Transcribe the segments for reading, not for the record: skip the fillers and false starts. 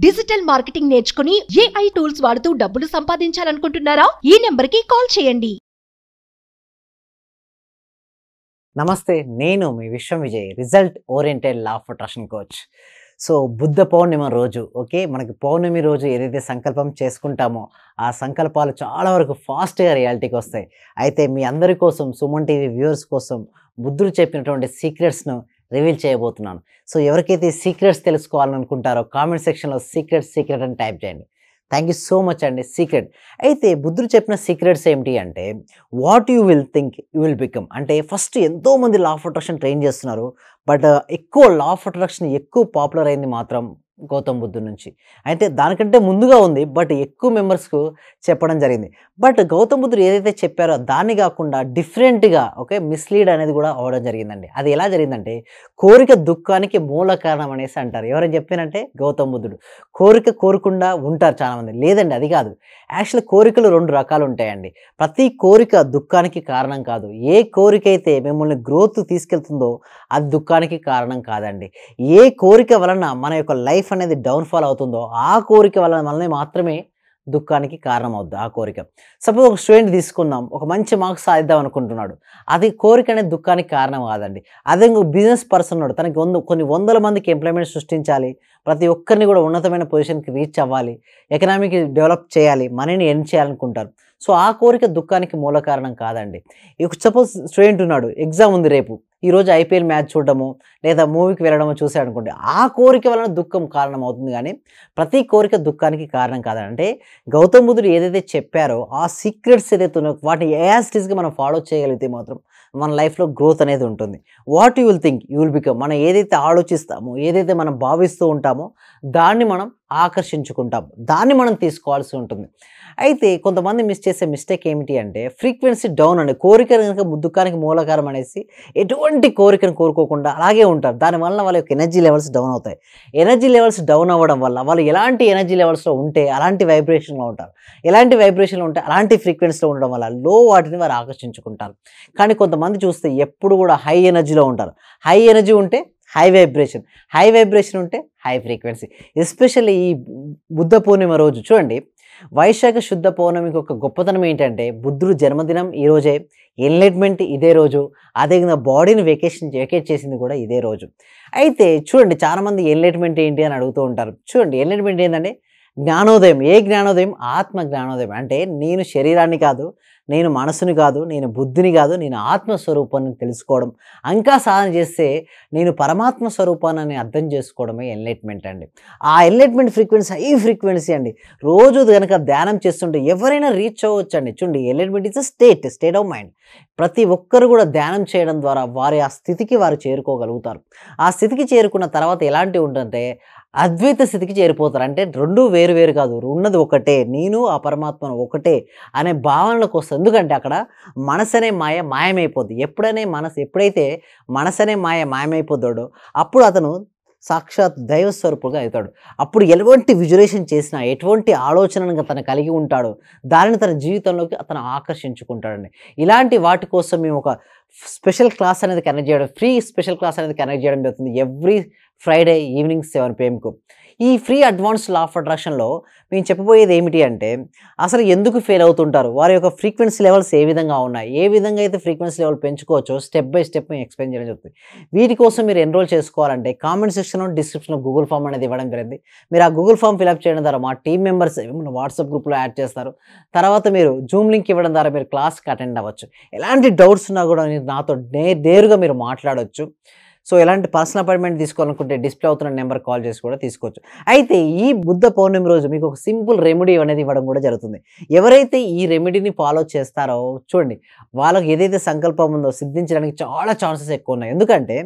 Digital marketing నేర్చుకుని AI tools వాడుతూ డబ్బులు సంపాదించాలనుకుంటున్నారా? ఈ నెంబర్కి కాల్ చేయండి. నమస్తే, నేను మీ Vishwam Vijay, result oriented law of attraction coach. So Buddha Purnima రోజు మనకి పౌర్ణమి రోజు ఏదైతే సంకల్పం చేసుకుంటామో ఆ సంకల్పాలు చాలా వరకు ఫాస్ట్గా రియాలిటీకి వస్తాయి. అయితే మీ అందరి కోసం, సుమన్ టీవీ వ్యూవర్స్ కోసం బుద్ధుడు చెప్పినటువంటి సీక్రెట్స్ను రివీల్ చేయబోతున్నాను. సో ఎవరికైతే సీక్రెట్స్ తెలుసుకోవాలనుకుంటారో కామెంట్ సెక్షన్లో సీక్రెట్ అని టైప్ చేయండి. థ్యాంక్ యూ సో మచ్ అండి. సీక్రెట్ అయితే బుద్ధుడు చెప్పిన సీక్రెట్స్ ఏమిటి అంటే, what you will think you will become. అంటే ఫస్ట్ ఎంతోమంది లా ఆఫ్ అట్రాక్షన్ ట్రైన్ చేస్తున్నారు, బట్ ఎక్కువ లా ఆఫ్ అట్రాక్షన్ ఎక్కువ పాపులర్ అయింది మాత్రం గౌతమ్ బుద్ధుడి నుంచి. అయితే దానికంటే ముందుగా ఉంది, బట్ ఎక్కువ మెంబర్స్కు చెప్పడం జరిగింది. బట్ గౌతమ్ బుద్ధుడు ఏదైతే చెప్పారో దాన్ని కాకుండా డిఫరెంట్గా మిస్లీడ్ అనేది కూడా అవ్వడం జరిగిందండి. అది ఎలా జరిగిందంటే, కోరిక దుఃఖానికి మూల కారణం అనేసి అంటారు. ఎవరైనా చెప్పినంటే గౌతమ్ బుద్ధుడు. కోరకుండా ఉంటారు చాలామంది. లేదండి, అది కాదు. యాక్చువల్లీ కోరికలు రెండు రకాలు ఉంటాయండి. ప్రతి కోరిక దుఃఖానికి కారణం కాదు. ఏ కోరిక అయితే మిమ్మల్ని గ్రోత్ తీసుకెళ్తుందో అది దుఃఖానికి కారణం కాదండి. ఏ కోరిక వలన మన యొక్క లైఫ్ అనేది డౌన్ఫాల్ అవుతుందో ఆ కోరిక వలన మాత్రమే దుఃఖానికి కారణం అవుద్ది. ఆ కోరిక, సపోజ్ ఒక స్టూడెంట్ తీసుకుందాం, ఒక మంచి మార్క్స్ సాధిద్దాం అనుకుంటున్నాడు, అది కోరిక అనేది దుఃఖానికి కారణం కాదండి. అదే బిజినెస్ పర్సన్ ఉన్నాడు, తనకి కొన్ని వందల మందికి ఎంప్లాయ్మెంట్ సృష్టించాలి, ప్రతి ఒక్కరిని కూడా ఉన్నతమైన పొజిషన్కి రీచ్ అవ్వాలి, ఎకనామిక్ డెవలప్ చేయాలి, మనీని ఎర్న్ చేయాలనుకుంటారు. సో ఆ కోరిక దుఃఖానికి మూల కారణం కాదండి. సపోజ్ స్టూడెంట్ ఉన్నాడు, ఎగ్జామ్ ఉంది రేపు, ఈరోజు IPL మ్యాచ్ చూడడము లేదా మూవీకి వెళ్ళడము చూసాడు అనుకోండి, ఆ కోరిక వలన దుఃఖం కారణం అవుతుంది. కానీ ప్రతి కోరిక దుఃఖానికి కారణం కాదంటే, గౌతమ్ బుద్ధుడు ఏదైతే చెప్పారో ఆ సీక్రెట్స్ ఏదైతే ఉన్నాయో వాటిని యాజ్ ఇట్ ఈస్గా మనం ఫాలో చేయగలిగితే మాత్రం మన లైఫ్లో గ్రోత్ అనేది ఉంటుంది. What you will think you will become. మనం ఏదైతే ఆలోచిస్తామో, ఏదైతే మనం భావిస్తూ ఉంటామో దాన్ని మనం ఆకర్షించుకుంటాం, దాన్ని మనం తీసుకోవాల్సి ఉంటుంది. అయితే కొంతమంది చేసే మిస్టేక్ ఏమిటి అంటే, ఫ్రీక్వెన్సీ డౌన్ అండి. కోరిక కనుక దుఃఖానికి మూలకారం అనేసి ఎటువంటి కోరికను కోరుకోకుండా అలాగే ఉంటారు. దానివల్ల వాళ్ళ యొక్క ఎనర్జీ లెవెల్స్ డౌన్ అవుతాయి. ఎనర్జీ లెవెల్స్ డౌన్ అవ్వడం వల్ల వాళ్ళు ఎలాంటి ఎనర్జీ లెవెల్స్లో ఉంటే అలాంటి వైబ్రేషన్లో ఉంటారు, ఎలాంటి వైబ్రేషన్లో ఉంటే అలాంటి ఫ్రీక్వెన్సీలో ఉండడం వల్ల లో వాటిని వారు ఆకర్షించుకుంటారు. కానీ కొంతమంది చూస్తే ఎప్పుడు కూడా హై ఎనర్జీలో ఉంటారు. హై ఎనర్జీ ఉంటే హై వైబ్రేషన్ ఉంటే హై ఫ్రీక్వెన్సీ. ఎస్పెషల్లీ ఈ బుద్ధ పూర్ణిమ రోజు చూడండి, వైశాఖ శుద్ధ పౌర్ణమికి ఒక గొప్పతనం ఏంటంటే, బుద్ధుడు జన్మదినం ఈరోజే, ఎన్లైట్మెంట్ ఇదే రోజు, అదేవిధంగా బాడీని వెకేట్ చేసింది కూడా ఇదే రోజు. అయితే చూడండి, చాలామంది ఎన్లైట్మెంట్ ఏంటి అని అడుగుతూ ఉంటారు. చూడండి, ఎన్లైట్మెంట్ ఏంటంటే జ్ఞానోదయం. ఏ జ్ఞానోదయం? ఆత్మ జ్ఞానోదయం. అంటే నేను శరీరాన్ని కాదు, నేను మనసుని కాదు, నేను బుద్ధిని కాదు, నేను ఆత్మస్వరూపాన్ని తెలుసుకోవడం, ఇంకా సాధన చేస్తే నేను పరమాత్మ స్వరూపాన్ని అర్థం చేసుకోవడమే ఎన్లైట్మెంట్ అండి. ఆ ఎన్లైట్మెంట్ ఫ్రీక్వెన్సీ హై ఫ్రీక్వెన్సీ అండి. రోజు కనుక ధ్యానం చేస్తుంటే ఎవరైనా రీచ్ అవ్వచ్చు అండి. చూడండి, enlightenment is state of mind. ప్రతి ఒక్కరు కూడా ధ్యానం చేయడం ద్వారా వారి ఆ స్థితికి వారు చేరుకోగలుగుతారు. ఆ స్థితికి చేరుకున్న తర్వాత ఎలాంటి ఉంటుందంటే అద్వైత స్థితికి చేరిపోతారు. అంటే రెండు వేరు కాదు, ఉన్నది ఒకటే, నేను ఆ పరమాత్మను ఒకటే అనే భావనలకు వస్తుంది. ఎందుకంటే అక్కడ మనసు అనే మాయమైపోద్ది. ఎప్పుడైతే మనసు అనే మాయమైపోతాడో అప్పుడు అతను సాక్షాత్ దైవస్వరూపుగా అవుతాడు. అప్పుడు ఎటువంటి విజువలైజేషన్ చేసినా, ఎటువంటి ఆలోచనను తను కలిగి ఉంటాడో దానిని తన జీవితంలోకి అతను ఆకర్షించుకుంటాడండి. ఇలాంటి వాటి కోసం మేము ఒక స్పెషల్ క్లాస్ అనేది కనెక్ట్ చేయడం, ఫ్రీ స్పెషల్ క్లాస్ అనేది కనెక్ట్ చేయడం జరుగుతుంది ఎవ్రీ ఫ్రైడే ఈవినింగ్ 7 PM. ఈ ఫ్రీ అడ్వాన్స్ లా ఆఫ్ అట్రాక్షన్లో మేము చెప్పబోయేది ఏమిటి అంటే, అసలు ఎందుకు ఫెయిల్ అవుతుంటారు, వారి యొక్క ఫ్రీక్వెన్సీ లెవెల్స్ ఏ విధంగా ఉన్నాయి, ఏ విధంగా అయితే ఫ్రీక్వెన్సీ లెవెల్ పెంచుకోవచ్చో స్టెప్ బై స్టెప్ మేము ఎక్స్ప్లెయిన్ చేయడం జరుగుతుంది. వీటి కోసం మీరు ఎన్రోల్ చేసుకోవాలంటే కామెంట్ సెక్షన్లో, డిస్క్రిప్షన్లో గూగుల్ ఫామ్ అనేది ఇవ్వడం జరిగింది. మీరు ఆ గూగుల్ ఫామ్ ఫిల్అప్ చేయడం ద్వారా మా టీం మెంబర్స్ వాట్సాప్ గ్రూప్లో యాడ్ చేస్తారు. తర్వాత మీరు జూమ్ లింక్ ఇవ్వడం ద్వారా మీరు క్లాస్కి అటెండ్ అవ్వచ్చు. ఎలాంటి డౌట్స్ ఉన్నా కూడా నాతో నేరుగా మీరు మాట్లాడవచ్చు. సో ఎలాంటి పర్సనల్ అపాయింట్మెంట్ తీసుకోవాలనుకుంటే డిస్ప్లే అవుతున్న నెంబర్ కాల్ చేసి కూడా తీసుకోవచ్చు. అయితే ఈ బుద్ధ పౌర్ణమి రోజు మీకు ఒక సింపుల్ రెమెడీ అనేది ఇవ్వడం కూడా జరుగుతుంది. ఎవరైతే ఈ రెమెడీని ఫాలో చేస్తారో చూడండి, వాళ్ళకి ఏదైతే సంకల్పం ఉందో సిద్ధించడానికి చాలా ఛాన్సెస్ ఎక్కువ ఉన్నాయి. ఎందుకంటే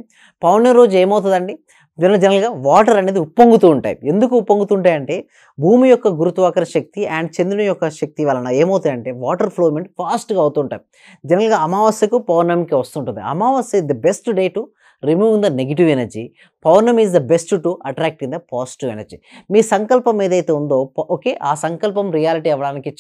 పౌర్ణమి రోజు ఏమవుతుందండి, జనరల్గా వాటర్ అనేది ఉప్పొంగుతూ ఉంటాయి. ఎందుకు ఉప్పొంగుతుంటాయంటే భూమి యొక్క గురుత్వాకర్షణ శక్తి అండ్ చంద్రుని యొక్క శక్తి వలన ఏమవుతాయంటే వాటర్ ఫ్లోమెంట్ ఫాస్ట్గా అవుతుంటాయి. జనరల్గా అమావాస్యకు పౌర్ణమికి వస్తుంటుంది. అమావాస్య the best day to removing the negative energy, పౌర్ణమి is the best to attract in the positive energy. మీ సంకల్పం ఏదైతే ఉందో ఆ సంకల్పం రియాలిటీ అవ్వడానికి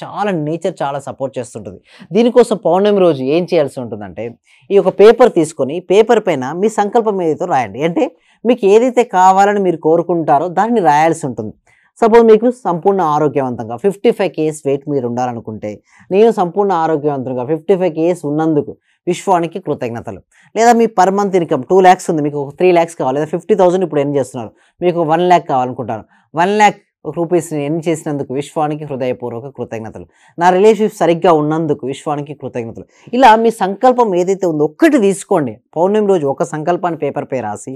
నేచర్ చాలా సపోర్ట్ చేస్తుంటుంది. దీనికోసం పౌర్ణమి రోజు ఏం చేయాల్సి ఉంటుందంటే, ఈ ఒక పేపర్ తీసుకొని పేపర్ పైన మీ సంకల్పం ఏదైతే రాయండి. అంటే మీకు ఏదైతే కావాలని మీరు కోరుకుంటారో దాన్ని రాయాల్సి ఉంటుంది. సపోజ్ మీకు సంపూర్ణ ఆరోగ్యవంతంగా 55 kgs వెయిట్ మీరు ఉండాలనుకుంటే, నేను సంపూర్ణ ఆరోగ్యవంతంగా 55 kgs ఉన్నందుకు విశ్వానికి కృతజ్ఞతలు. లేదా మీ పర్ మంత్ ఇన్కమ్ 2 lakhs ఉంది, మీకు 3 lakhs కావాలి, లేదా 50,000 ఇప్పుడు ఎర్న్ చేస్తున్నారు, మీకు 1 lakh కావాలనుకుంటారు, 1 lakh రూపీస్ని ఎర్న్ చేసినందుకు విశ్వానికి హృదయపూర్వక కృతజ్ఞతలు. నా రిలేషన్షిప్ సరిగ్గా ఉన్నందుకు విశ్వానికి కృతజ్ఞతలు. ఇలా మీ సంకల్పం ఏదైతే ఉందో ఒక్కటి తీసుకోండి. పౌర్ణమి రోజు ఒక సంకల్పాన్ని పేపర్పై రాసి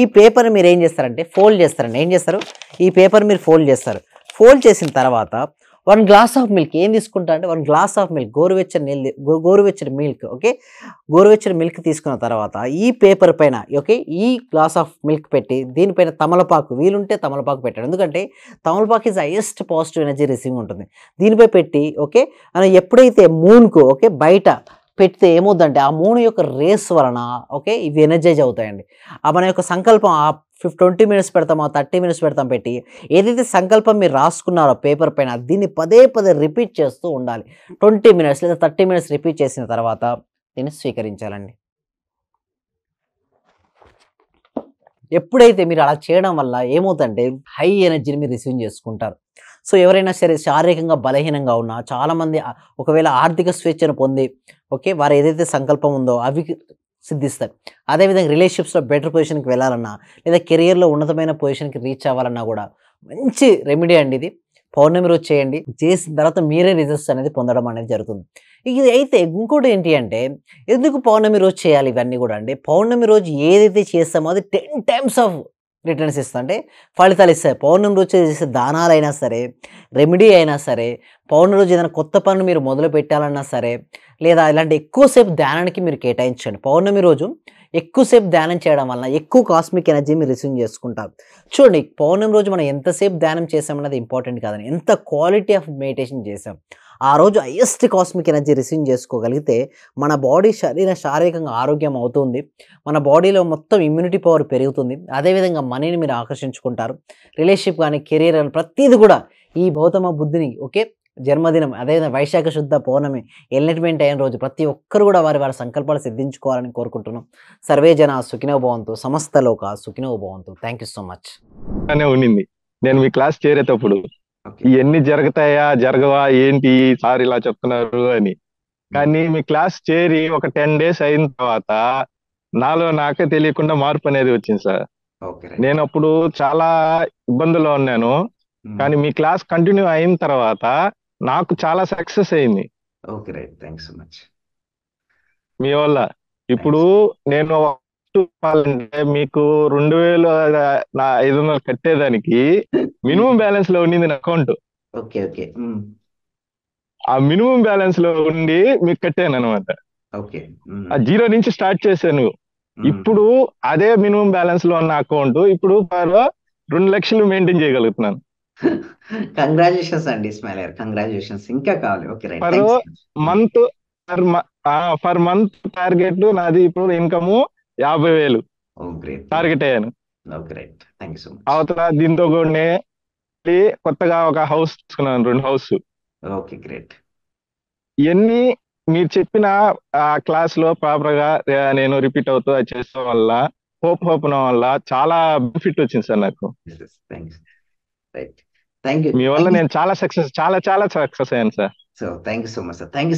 ఈ పేపర్ని మీరు ఏం చేస్తారంటే ఫోల్డ్ చేస్తారండి. ఏం చేస్తారు, ఈ పేపర్ మీరు ఫోల్డ్ చేస్తారు. ఫోల్డ్ చేసిన తర్వాత 1 glass ఆఫ్ మిల్క్ ఏం తీసుకుంటారంటే 1 glass ఆఫ్ మిల్క్, గోరువెచ్చని మిల్క్, ఓకే, గోరువెచ్చని మిల్క్ తీసుకున్న తర్వాత ఈ పేపర్ పైన, ఓకే, ఈ గ్లాస్ ఆఫ్ మిల్క్ పెట్టి దీనిపైన తమలపాకు, వీలుంటే తమలపాకు పెట్టండి. ఎందుకంటే తమలపాకు is highest positive energy receiving ఉంటుంది. దీనిపై పెట్టి, ఓకే, మనం ఎప్పుడైతే మూన్కు, ఓకే, బయట పెడితే ఏమవుతుందంటే ఆ మూన్ యొక్క రేస్ వలన, ఓకే, ఇవి ఎనర్జైజ్ అవుతాయండి. మన యొక్క సంకల్పం 20 minutes పెడతామో 30 minutes పెడతాం పెట్టి ఏదైతే సంకల్పం మీరు రాసుకున్నారో పేపర్ పైన దీన్ని పదే పదే రిపీట్ చేస్తూ ఉండాలి. 20 minutes లేదా 30 minutes రిపీట్ చేసిన తర్వాత దీన్ని స్వీకరించాలండి. ఎప్పుడైతే మీరు అలా చేయడం వల్ల ఏమవుతుందంటే హై ఎనర్జీని మీరు రిసీవ్ చేసుకుంటారు. సో ఎవరైనా సరే శారీరకంగా బలహీనంగా ఉన్నా, చాలామంది ఒకవేళ ఆర్థిక స్వేచ్ఛను పొంది, ఓకే, వారు ఏదైతే సంకల్పం ఉందో అవి సిద్ధిస్తారు. అదేవిధంగా రిలేషన్షిప్స్లో బెటర్ పొజిషన్కి వెళ్ళాలన్నా, లేదా కెరియర్లో ఉన్నతమైన పొజిషన్కి రీచ్ అవ్వాలన్నా కూడా మంచి రెమెడీ అండి ఇది. పౌర్ణమి రోజు చేయండి. చేసిన తర్వాత మీరే రిజల్ట్స్ అనేది పొందడం అనేది జరుగుతుంది. ఇది అయితే ఇంకోటి ఏంటి అంటే, ఎందుకు పౌర్ణమి రోజు చేయాలి ఇవన్నీ కూడా అంటే, పౌర్ణమి రోజు ఏదైతే చేస్తామో అది 10 times ఆఫ్ రిటర్న్స్ ఇస్తా, అంటే ఫలితాలు ఇస్తాయి. పౌర్ణమి రోజు చేసే దానాలైనా సరే, రెమెడీ అయినా సరే, పౌర్ణమి రోజు ఏదైనా కొత్త పనులు మీరు మొదలు పెట్టాలన్నా సరే, లేదా ఇలాంటి ఎక్కువసేపు ధ్యానానికి మీరు కేటాయించండి. పౌర్ణమి రోజు ఎక్కువసేపు ధ్యానం చేయడం వలన ఎక్కువ కాస్మిక్ ఎనర్జీ మీరు రిసీవ్ చేసుకుంటారు. చూడండి, పౌర్ణమి రోజు మనం ఎంతసేపు ధ్యానం చేసామన్నది ఇంపార్టెంట్ కాదని, ఎంత క్వాలిటీ ఆఫ్ మెడిటేషన్ చేసాం ఆ రోజు హైయెస్ట్ కాస్మిక్ ఎనర్జీ రిసీవ్ చేసుకోగలిగితే మన బాడీ శారీరకంగా ఆరోగ్యం అవుతుంది. మన బాడీలో మొత్తం ఇమ్యూనిటీ పవర్ పెరుగుతుంది. అదేవిధంగా మనీని మీరు ఆకర్షించుకుంటారు. రిలేషన్షిప్ కానీ, కెరీర్ కానీ ప్రతిదీ కూడా ఈ గౌతమ బుద్ధుని, ఓకే, జన్మదినం, అదేవిధంగా వైశాఖ శుద్ధ పౌర్ణమి ఎన్లైట్మెంట్ అయిన రోజు ప్రతి ఒక్కరు కూడా వారి సంకల్పాలు సిద్ధించుకోవాలని కోరుకుంటున్నాం. సర్వే జన సుఖినో భవంతు, సమస్త లోక సుఖినో భవంతు. Thank you so much. ఉండింది నేను మీ క్లాస్ చేరేటప్పుడు ఇవన్నీ జరుగుతాయా జరగవా ఏంటి సార్ ఇలా చెప్తున్నారు అని. కానీ మీ క్లాస్ చేరి ఒక 10 days అయిన తర్వాత నాలో నాకే తెలియకుండా మార్పు అనేది వచ్చింది సార్. నేను అప్పుడు చాలా ఇబ్బందుల్లో ఉన్నాను. కానీ మీ క్లాస్ కంటిన్యూ అయిన తర్వాత నాకు చాలా సక్సెస్ అయింది. Okay, right, thanks so much. మీ వల్ల ఇప్పుడు నేను చెప్పాలంటే మీకు 2,500 కట్టేదానికి మినిమం బ్యాలెన్స్ లో ఉండింది నా అకౌంట్. ఓకే ఓకే, ఆ మినిమం బ్యాలెన్స్ లో ఉండి మీకు కట్టాను అనమాట. ఓకే, ఆ 0 నుంచి స్టార్ట్ చేశాను. ఇప్పుడు అదే మినిమం బ్యాలెన్స్ లో ఉన్న అకౌంట్ ఇప్పుడు 2 లక్షలు మెయింటైన్ చేయగలుగుతున్నాను. కంగ్రాచులేషన్స్ అండి ఇస్మాయిల్ గారు, కంగ్రాచులేషన్స్. ఇంకా కావాలి. Okay, right, per month target నాది ఇప్పుడు ఇన్కమ్ 50,000 టార్గెట్ అయ్యాను. Okay, right, thank you so much. అవతల దీంతో కూడా కొత్తగా ఒక హౌస్ తీసుకున్నాను, 2 హౌస్. Okay, great. ఇవన్నీ మీరు చెప్పిన ఆ క్లాస్ లో ప్రాపర్ గా నేను రిపీట్ అవుతూ అది చేసడం వల్ల హోప్ వల్ల చాలా బెనిఫిట్ వచ్చింది సార్ నాకు. మీ వల్ల నేను చాలా సక్సెస్ అయ్యాను sir. So thank you so much sir, thank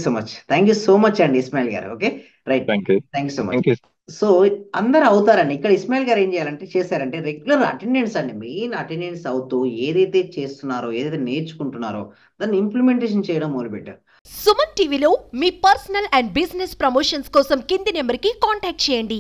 you so much అండి ఇస్మాయిల్ గారు. Okay, right, thank you so much. So అందరు అవుతారండి. ఇక్కడ ఇస్మాయిల్ గారు ఏం చేశారంటే రెగ్యులర్ అటెండెన్స్ అండి, మెయిన్ అటెండెన్స్ అవుతూ ఏదైతే చేస్తున్నారో, ఏదైతే నేర్చుకుంటున్నారో దాన్ని ఇంప్లిమెంటేషన్ చేయడం మొదలుపెట్టారు. సుమన్ టీవీలో మీ పర్సనల్ అండ్ బిజినెస్ ప్రమోషన్స్ కోసం కింది నెంబర్కి కాంటాక్ట్ చేయండి.